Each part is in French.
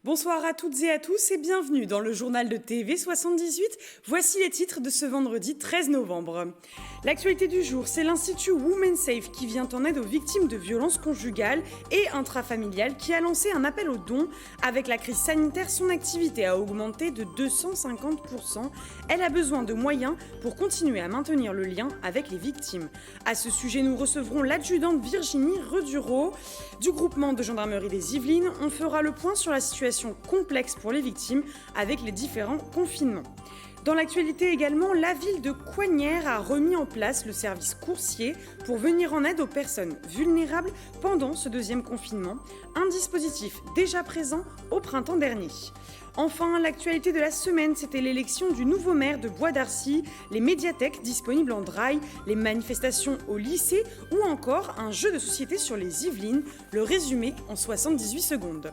Bonsoir à toutes et à tous et bienvenue dans le journal de TV78. Voici les titres de ce vendredi 13 novembre. L'actualité du jour, c'est l'Institut Women Safe qui vient en aide aux victimes de violences conjugales et intrafamiliales qui a lancé un appel aux dons. Avec la crise sanitaire, son activité a augmenté de 250%. Elle a besoin de moyens pour continuer à maintenir le lien avec les victimes. À ce sujet, nous recevrons l'adjudante Virginie Redureau du groupement de gendarmerie des Yvelines. On fera le point sur la situation complexe pour les victimes avec les différents confinements. Dans l'actualité également, la ville de Coignères a remis en place le service coursier pour venir en aide aux personnes vulnérables pendant ce deuxième confinement, un dispositif déjà présent au printemps dernier. Enfin, l'actualité de la semaine, c'était l'élection du nouveau maire de Bois d'Arcy, les médiathèques disponibles en draille, les manifestations au lycée ou encore un jeu de société sur les Yvelines, le résumé en 78 secondes.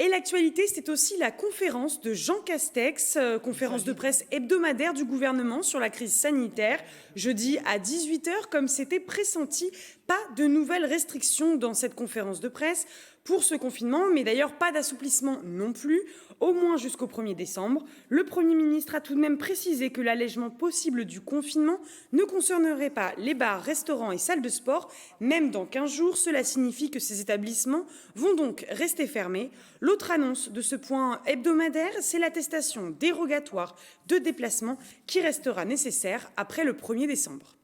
Et l'actualité, c'est aussi la conférence de Jean Castex, conférence de presse hebdomadaire du gouvernement sur la crise sanitaire, jeudi à 18h, comme c'était pressenti. Pas de nouvelles restrictions dans cette conférence de presse pour ce confinement, mais d'ailleurs pas d'assouplissement non plus, au moins jusqu'au 1er décembre. Le Premier ministre a tout de même précisé que l'allègement possible du confinement ne concernerait pas les bars, restaurants et salles de sport. Même dans 15 jours, cela signifie que ces établissements vont donc rester fermés. L'autre annonce de ce point hebdomadaire, c'est l'attestation dérogatoire de déplacement qui restera nécessaire après le 1er décembre.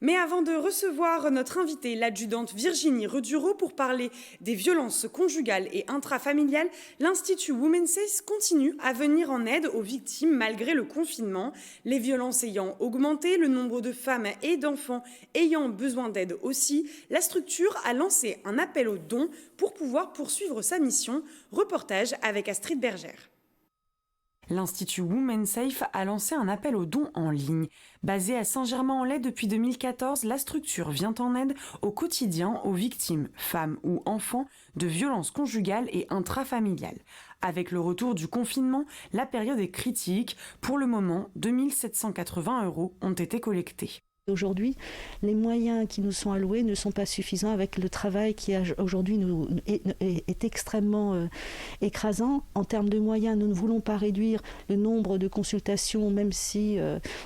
Mais avant de recevoir notre invitée, l'adjudante Virginie Redureau, pour parler des violences conjugales et intrafamiliales, l'Institut Women Safe continue à venir en aide aux victimes malgré le confinement. Les violences ayant augmenté, le nombre de femmes et d'enfants ayant besoin d'aide aussi, la structure a lancé un appel aux dons pour pouvoir poursuivre sa mission. Reportage avec Astrid Bergère. L'Institut Women Safe a lancé un appel aux dons en ligne. Basé à Saint-Germain-en-Laye depuis 2014, la structure vient en aide au quotidien aux victimes, femmes ou enfants, de violences conjugales et intrafamiliales. Avec le retour du confinement, la période est critique. Pour le moment, 2 780 € ont été collectés. Aujourd'hui, les moyens qui nous sont alloués ne sont pas suffisants avec le travail qui aujourd'hui est extrêmement écrasant. En termes de moyens, nous ne voulons pas réduire le nombre de consultations, même si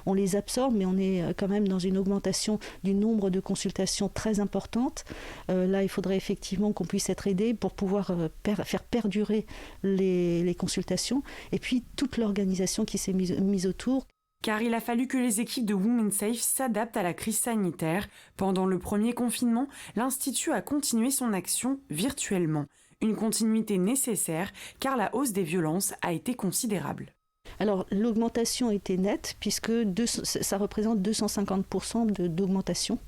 on les absorbe, mais on est quand même dans une augmentation du nombre de consultations très importante. Là, il faudrait effectivement qu'on puisse être aidé pour pouvoir faire perdurer les consultations et puis toute l'organisation qui s'est mise autour. Car il a fallu que les équipes de Women Safe s'adaptent à la crise sanitaire. Pendant le premier confinement, l'Institut a continué son action virtuellement. Une continuité nécessaire car la hausse des violences a été considérable. Alors l'augmentation était nette puisque ça représente 250% d'augmentation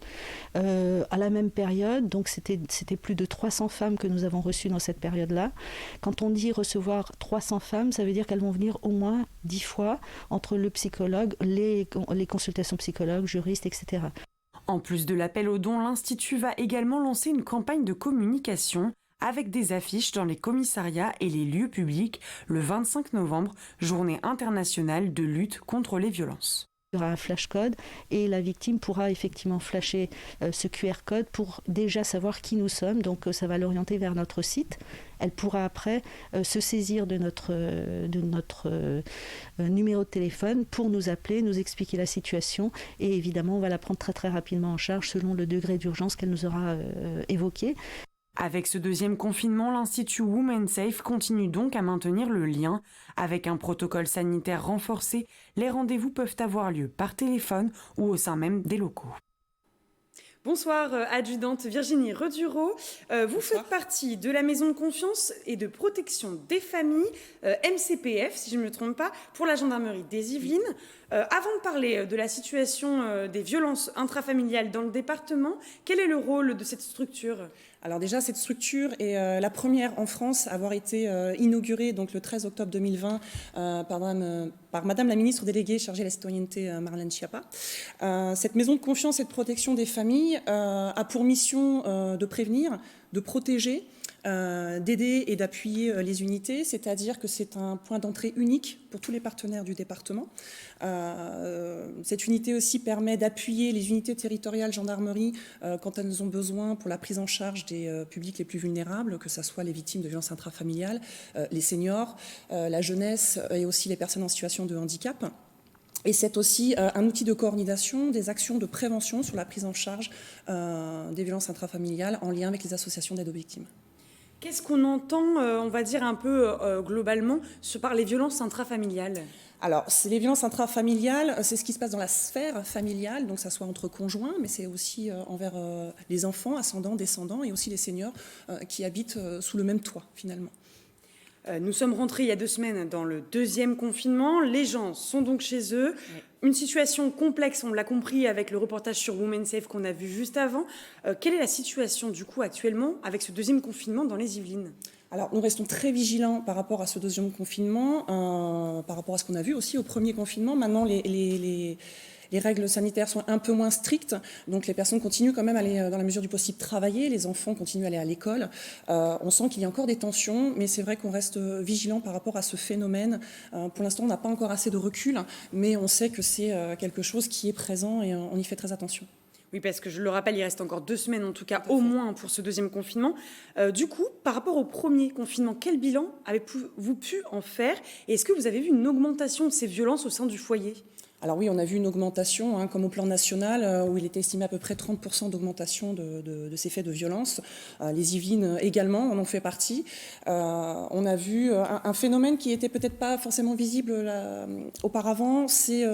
à la même période. Donc c'était plus de 300 femmes que nous avons reçues dans cette période-là. Quand on dit recevoir 300 femmes, ça veut dire qu'elles vont venir au moins 10 fois entre le psychologue, les consultations psychologues, juristes, etc. En plus de l'appel aux dons, l'Institut va également lancer une campagne de communication avec des affiches dans les commissariats et les lieux publics le 25 novembre, journée internationale de lutte contre les violences. Il y aura un flash code et la victime pourra effectivement flasher ce QR code pour déjà savoir qui nous sommes. Donc ça va l'orienter vers notre site. Elle pourra après se saisir de notre numéro de téléphone pour nous appeler, nous expliquer la situation. Et évidemment, on va la prendre très très rapidement en charge selon le degré d'urgence qu'elle nous aura évoqué. Avec ce deuxième confinement, l'Institut Women Safe continue donc à maintenir le lien. Avec un protocole sanitaire renforcé, les rendez-vous peuvent avoir lieu par téléphone ou au sein même des locaux. Bonsoir, adjudante Virginie Redureau. Vous faites partie de la Maison de confiance et de protection des familles, MCPF, si je ne me trompe pas, pour la gendarmerie des Yvelines. Avant de parler de la situation des violences intrafamiliales dans le département, quel est le rôle de cette structure ? Alors déjà, cette structure est la première en France à avoir été inaugurée donc, le 13 octobre 2020 par Madame la ministre déléguée chargée de la citoyenneté, Marlène Schiappa. Cette maison de confiance et de protection des familles a pour mission de prévenir, de protéger, d'aider et d'appuyer les unités, c'est-à-dire que c'est un point d'entrée unique pour tous les partenaires du département. Cette unité aussi permet d'appuyer les unités territoriales gendarmerie quand elles ont besoin pour la prise en charge des publics les plus vulnérables, que ce soit les victimes de violences intrafamiliales, les seniors, la jeunesse et aussi les personnes en situation de handicap. Et c'est aussi un outil de coordination des actions de prévention sur la prise en charge des violences intrafamiliales en lien avec les associations d'aide aux victimes. Qu'est-ce qu'on entend, on va dire un peu globalement, par les violences intrafamiliales ? Alors, les violences intrafamiliales, c'est ce qui se passe dans la sphère familiale, donc ça soit entre conjoints, mais c'est aussi envers les enfants, ascendants, descendants, et aussi les seniors qui habitent sous le même toit, finalement. Nous sommes rentrés il y a 2 semaines dans le 2e confinement. Les gens sont donc chez eux. Oui. Une situation complexe, on l'a compris avec le reportage sur Women Safe qu'on a vu juste avant. Quelle est la situation du coup actuellement avec ce 2e confinement dans les Yvelines ? Alors, nous restons très vigilants par rapport à ce 2e confinement, par rapport à ce qu'on a vu aussi au 1er confinement. Maintenant, les règles sanitaires sont un peu moins strictes, donc les personnes continuent quand même à aller, dans la mesure du possible, travailler, les enfants continuent à aller à l'école. On sent qu'il y a encore des tensions, mais c'est vrai qu'on reste vigilant par rapport à ce phénomène. Pour l'instant, on n'a pas encore assez de recul, mais on sait que c'est quelque chose qui est présent et on y fait très attention. Oui, parce que je le rappelle, il reste encore 2 semaines, en tout cas au moins pour ce 2e confinement. Du coup, par rapport au 1er confinement, quel bilan avez-vous pu en faire ? Et est-ce que vous avez vu une augmentation de ces violences au sein du foyer ? Alors oui, on a vu une augmentation, comme au plan national, où il était estimé à peu près 30% d'augmentation de ces faits de violence. Les Yvelines également en ont fait partie. On a vu un phénomène qui était peut-être pas forcément visible auparavant, c'est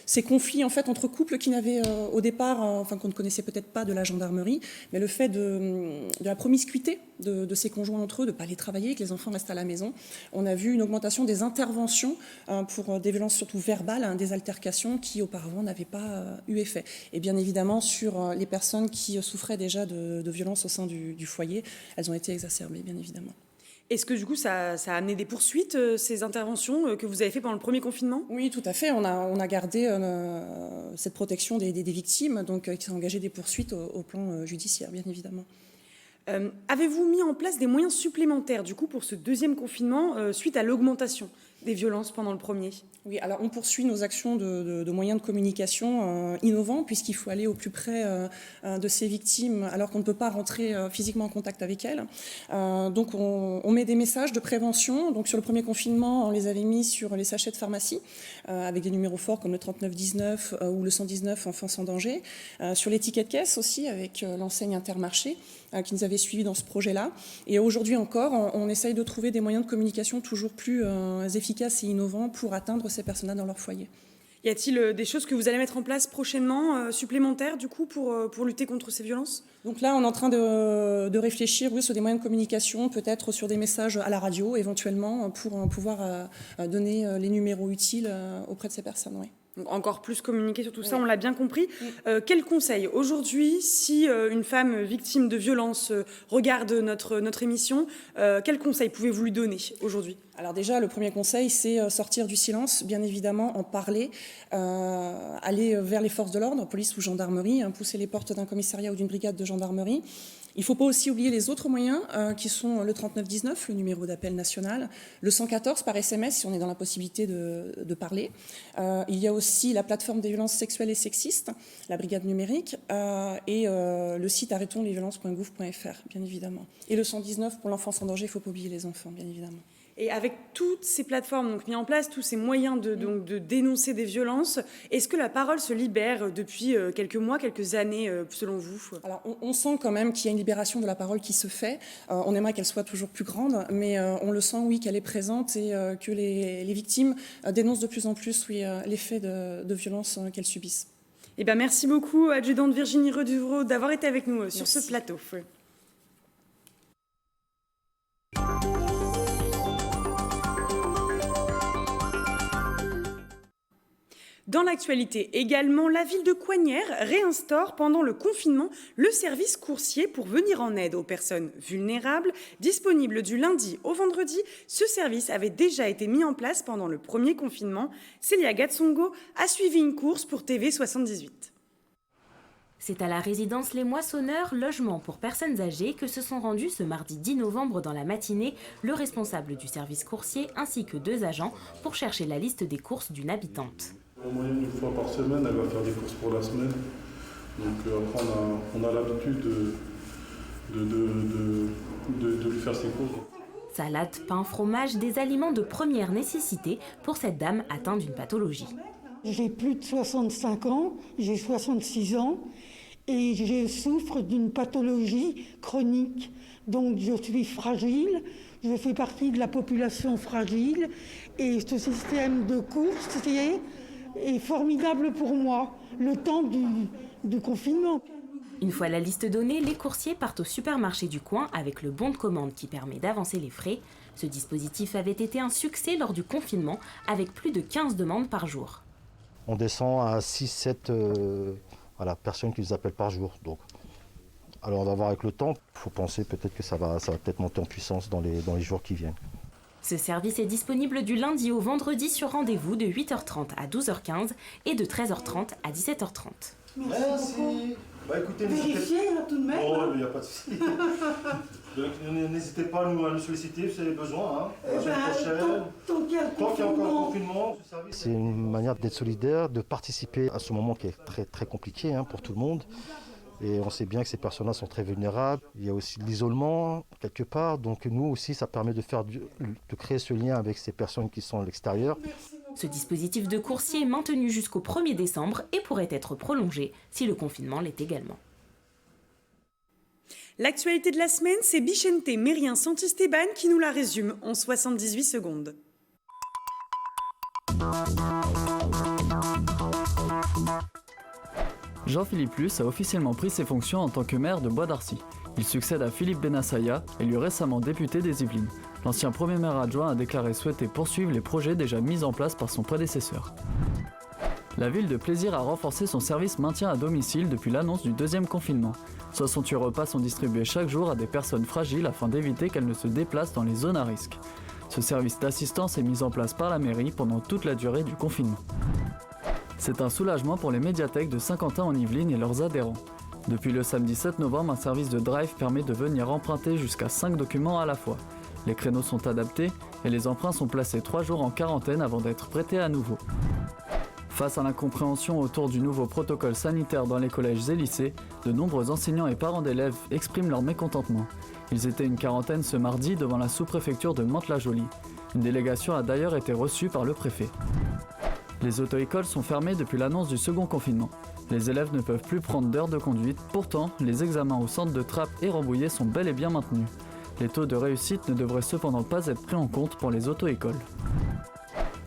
ces conflits en fait entre couples qui n'avaient au départ, qu'on ne connaissait peut-être pas de la gendarmerie, mais le fait de la promiscuité de ces conjoints entre eux, de ne pas aller travailler, que les enfants restent à la maison. On a vu une augmentation des interventions pour des violences surtout verbales, des altercations qui auparavant n'avaient pas eu effet. Et bien évidemment, sur les personnes qui souffraient déjà de violences au sein du foyer, elles ont été exacerbées, bien évidemment. Est-ce que du coup, ça a amené des poursuites, ces interventions que vous avez fait pendant le 1er confinement ? Oui, tout à fait. On a gardé cette protection des victimes, donc qui ont engagé des poursuites au plan judiciaire, bien évidemment. Avez-vous mis en place des moyens supplémentaires du coup pour ce 2e confinement suite à l'augmentation des violences pendant le 1er ? Oui, alors on poursuit nos actions de moyens de communication innovants puisqu'il faut aller au plus près de ces victimes alors qu'on ne peut pas rentrer physiquement en contact avec elles. Donc on met des messages de prévention. Donc sur le 1er confinement, on les avait mis sur les sachets de pharmacie avec des numéros forts comme le 3919 ou le 119 Enfants sans danger. Sur les tickets de caisse aussi avec l'enseigne Intermarché qui nous avait suivis dans ce projet-là. Et aujourd'hui encore, on essaye de trouver des moyens de communication toujours plus efficaces et innovants pour atteindre ces personnes-là dans leur foyer. Y a-t-il des choses que vous allez mettre en place prochainement, supplémentaires du coup, pour lutter contre ces violences ? Donc là, on est en train de réfléchir sur des moyens de communication, peut-être sur des messages à la radio, éventuellement, pour pouvoir donner les numéros utiles auprès de ces personnes. Oui. Donc encore plus communiquer sur tout ça, on l'a bien compris. Quel conseil aujourd'hui, si une femme victime de violence regarde notre émission, quel conseil pouvez-vous lui donner aujourd'hui ? Alors déjà, le premier conseil, c'est sortir du silence, bien évidemment, en parler, aller vers les forces de l'ordre, police ou gendarmerie, pousser les portes d'un commissariat ou d'une brigade de gendarmerie. Il ne faut pas aussi oublier les autres moyens qui sont le 3919, le numéro d'appel national, le 114 par SMS si on est dans la possibilité de parler. Il y a aussi la plateforme des violences sexuelles et sexistes, la brigade numérique, et le site arrêtonslesviolences.gouv.fr, bien évidemment. Et le 119 pour l'enfance en danger, il ne faut pas oublier les enfants, bien évidemment. Et avec toutes ces plateformes donc mis en place, tous ces moyens de dénoncer des violences, est-ce que la parole se libère depuis quelques mois, quelques années, selon vous ? Alors, on sent quand même qu'il y a une libération de la parole qui se fait. On aimerait qu'elle soit toujours plus grande, mais on le sent, oui, qu'elle est présente et que les victimes dénoncent de plus en plus, oui, les faits de violence qu'elles subissent. Eh bien, merci beaucoup, adjudante Virginie Reduvreau, d'avoir été avec nous sur ce plateau. Dans l'actualité également, la ville de Coignères réinstaure pendant le confinement le service coursier pour venir en aide aux personnes vulnérables. Disponible du lundi au vendredi, ce service avait déjà été mis en place pendant le 1er confinement. Célia Gatsongo a suivi une course pour TV78. C'est à la résidence Les Moissonneurs, logement pour personnes âgées, que se sont rendus ce mardi 10 novembre dans la matinée le responsable du service coursier ainsi que 2 agents pour chercher la liste des courses d'une habitante. En moyenne, une fois par semaine, elle va faire des courses pour la semaine. Donc après, on a l'habitude de lui faire ses courses. Salade, pain, fromage, des aliments de première nécessité pour cette dame atteinte d'une pathologie. J'ai plus de 65 ans, j'ai 66 ans et je souffre d'une pathologie chronique. Donc je suis fragile, je fais partie de la population fragile et ce système de course est formidable pour moi, le temps du confinement. Une fois la liste donnée, les coursiers partent au supermarché du coin avec le bon de commande qui permet d'avancer les frais. Ce dispositif avait été un succès lors du confinement avec plus de 15 demandes par jour. On descend à 6-7 personnes qui nous appellent par jour. Donc, alors on va voir avec le temps, il faut penser peut-être que ça va peut-être monter en puissance dans les jours qui viennent. Ce service est disponible du lundi au vendredi sur rendez-vous de 8h30 à 12h15 et de 13h30 à 17h30. Merci. Écoutez, Vérifiez tout de même. Oh, il n'y a pas de souci. N'hésitez pas à nous solliciter si vous avez besoin. Tant qu'il y a encore confinement. C'est une manière d'être solidaire, de participer à ce moment qui est très, très compliqué pour tout le monde. Et on sait bien que ces personnes-là sont très vulnérables. Il y a aussi l'isolement, quelque part. Donc nous aussi, ça permet de créer ce lien avec ces personnes qui sont à l'extérieur. Ce dispositif de coursier est maintenu jusqu'au 1er décembre et pourrait être prolongé si le confinement l'est également. L'actualité de la semaine, c'est Bichente Mérien Santisteban qui nous la résume en 78 secondes. Jean-Philippe Luce a officiellement pris ses fonctions en tant que maire de Bois d'Arcy. Il succède à Philippe Benassaya, élu récemment député des Yvelines. L'ancien premier maire adjoint a déclaré souhaiter poursuivre les projets déjà mis en place par son prédécesseur. La ville de Plaisir a renforcé son service maintien à domicile depuis l'annonce du 2e confinement. 68 repas sont distribués chaque jour à des personnes fragiles afin d'éviter qu'elles ne se déplacent dans les zones à risque. Ce service d'assistance est mis en place par la mairie pendant toute la durée du confinement. C'est un soulagement pour les médiathèques de Saint-Quentin en Yvelines et leurs adhérents. Depuis le samedi 7 novembre, un service de drive permet de venir emprunter jusqu'à 5 documents à la fois. Les créneaux sont adaptés et les emprunts sont placés 3 jours en quarantaine avant d'être prêtés à nouveau. Face à l'incompréhension autour du nouveau protocole sanitaire dans les collèges et lycées, de nombreux enseignants et parents d'élèves expriment leur mécontentement. Ils étaient une quarantaine ce mardi devant la sous-préfecture de Mantes-la-Jolie. Une délégation a d'ailleurs été reçue par le préfet. Les auto-écoles sont fermées depuis l'annonce du second confinement. Les élèves ne peuvent plus prendre d'heures de conduite, pourtant les examens au centre de Trappes et Rambouillet sont bel et bien maintenus. Les taux de réussite ne devraient cependant pas être pris en compte pour les auto-écoles.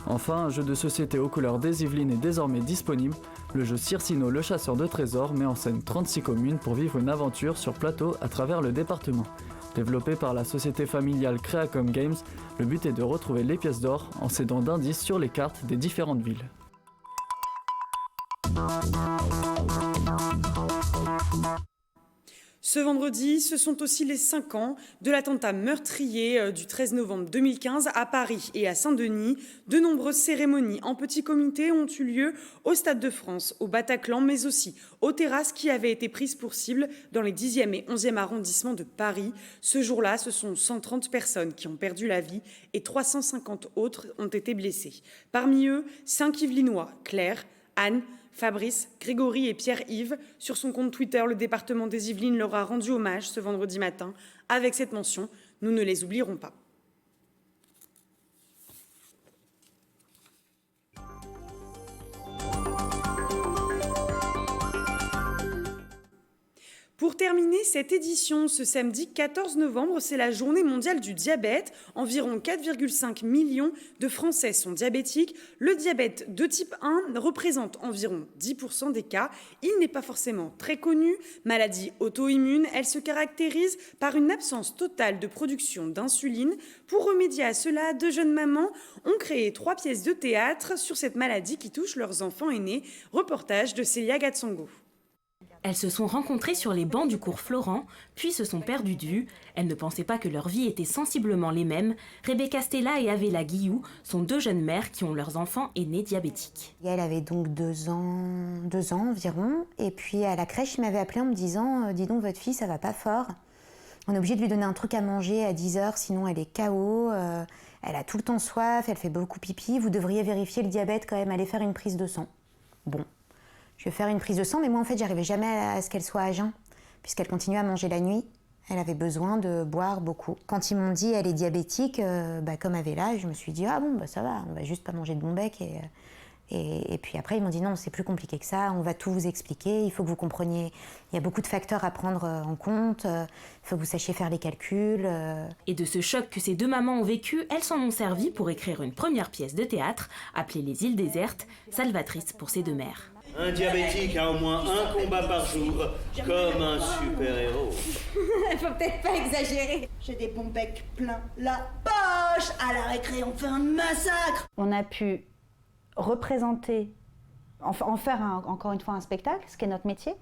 Enfin, un jeu de société aux couleurs des Yvelines est désormais disponible. Le jeu Circino, le chasseur de trésors, met en scène 36 communes pour vivre une aventure sur plateau à travers le département. Développé par la société familiale Creacom Games, le but est de retrouver les pièces d'or en s'aidant d'indices sur les cartes des différentes villes. Ce vendredi, ce sont aussi les 5 ans de l'attentat meurtrier du 13 novembre 2015 à Paris et à Saint-Denis. De nombreuses cérémonies en petit comité ont eu lieu au Stade de France, au Bataclan, mais aussi aux terrasses qui avaient été prises pour cible dans les 10e et 11e arrondissements de Paris. Ce jour-là, ce sont 130 personnes qui ont perdu la vie et 350 autres ont été blessées. Parmi eux, 5 Yvelinois, Claire, Anne, Fabrice, Grégory et Pierre-Yves. Sur son compte Twitter, le département des Yvelines leur a rendu hommage ce vendredi matin avec cette mention « Nous ne les oublierons pas ». Pour terminer cette édition, ce samedi 14 novembre, c'est la journée mondiale du diabète. Environ 4,5 millions de Français sont diabétiques. Le diabète de type 1 représente environ 10% des cas. Il n'est pas forcément très connu. Maladie auto-immune, elle se caractérise par une absence totale de production d'insuline. Pour remédier à cela, de jeunes mamans ont créé 3 pièces de théâtre sur cette maladie qui touche leurs enfants aînés. Reportage de Célia Gatsongo. Elles se sont rencontrées sur les bancs du cours Florent, puis se sont perdues de vue. Elles ne pensaient pas que leurs vies étaient sensiblement les mêmes. Rebecca Stella et Avella Guillou sont 2 jeunes mères qui ont leurs enfants aînés diabétiques. Elle avait donc 2 ans environ. Et puis à la crèche, il m'avait appelé en me disant « Dis donc, votre fille, ça va pas fort. On est obligé de lui donner un truc à manger à 10 heures, sinon elle est KO. Elle a tout le temps soif, elle fait beaucoup pipi. Vous devriez vérifier le diabète quand même, aller faire une prise de sang. » Bon. Je vais faire une prise de sang, mais moi en fait j'arrivais jamais à ce qu'elle soit à jeun, puisqu'elle continuait à manger la nuit. Elle avait besoin de boire beaucoup. Quand ils m'ont dit elle est diabétique, comme Avella, je me suis dit ah bon ça va, on va juste pas manger de bon bec. Et puis après ils m'ont dit non, c'est plus compliqué que ça, on va tout vous expliquer, il faut que vous compreniez, il y a beaucoup de facteurs à prendre en compte, il faut que vous sachiez faire les calculs. Et de ce choc que ces 2 mamans ont vécu, elles s'en ont servi pour écrire une première pièce de théâtre appelée Les îles désertes, salvatrice pour ces 2 mères. Un diabétique a au moins un combat par jour, comme un super-héros. Faut peut-être pas exagérer. J'ai des bons becs pleins la poche. À la récré, on fait un massacre. On a pu représenter, en faire encore une fois un spectacle, ce qui est notre métier.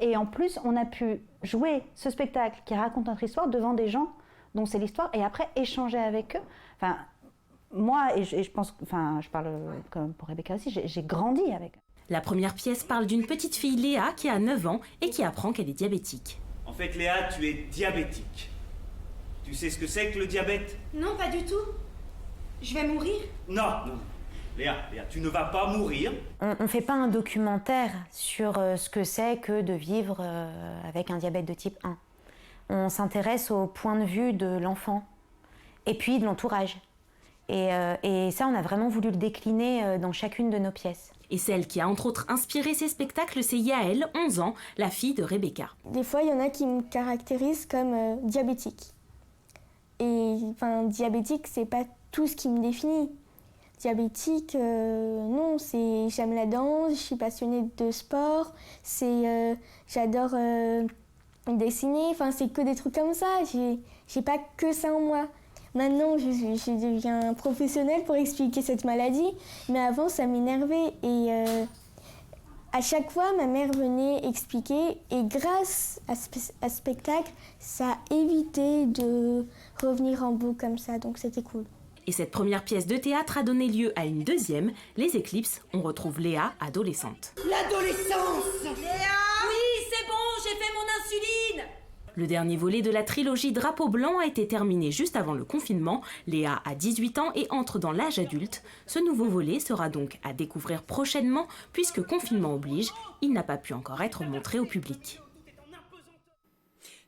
Et en plus, on a pu jouer ce spectacle qui raconte notre histoire devant des gens dont c'est l'histoire et après échanger avec eux. Enfin, moi, et je pense, enfin, je parle comme pour Rebecca aussi, j'ai grandi avec eux. La première pièce parle d'une petite fille, Léa, qui a 9 ans et qui apprend qu'elle est diabétique. En fait, Léa, tu es diabétique. Tu sais ce que c'est que le diabète? Non, pas du tout. Je vais mourir? Non. Léa, tu ne vas pas mourir. On ne fait pas un documentaire sur ce que c'est que de vivre avec un diabète de type 1. On s'intéresse au point de vue de l'enfant et puis de l'entourage. Et ça, on a vraiment voulu le décliner dans chacune de nos pièces. Et celle qui a entre autres inspiré ces spectacles, c'est Yael, 11 ans, la fille de Rebecca. Des fois, il y en a qui me caractérisent comme diabétique. Et enfin, diabétique, c'est pas tout ce qui me définit. Diabétique, non, c'est j'aime la danse, je suis passionnée de sport, j'adore dessiner, enfin c'est que des trucs comme ça, j'ai pas que ça en moi. Maintenant, je deviens professionnelle pour expliquer cette maladie, mais avant, ça m'énervait. Et à chaque fois, ma mère venait expliquer, et grâce à ce spectacle, ça a évité de revenir en boucle comme ça, donc c'était cool. Et cette première pièce de théâtre a donné lieu à une deuxième, Les Éclipses. On retrouve Léa, adolescente. L'adolescence! Léa! Oui, c'est bon, j'ai fait mon insuline! Le dernier volet de la trilogie Drapeau blanc a été terminé juste avant le confinement. Léa a 18 ans et entre dans l'âge adulte. Ce nouveau volet sera donc à découvrir prochainement puisque confinement oblige, il n'a pas pu encore être montré au public.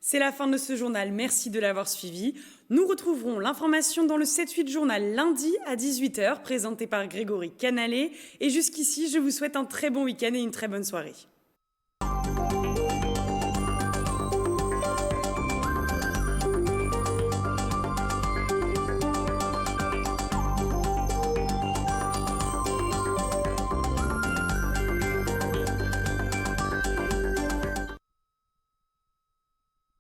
C'est la fin de ce journal, merci de l'avoir suivi. Nous retrouverons l'information dans le 7-8 journal lundi à 18h, présenté par Grégory Canalet. Et jusqu'ici, je vous souhaite un très bon week-end et une très bonne soirée.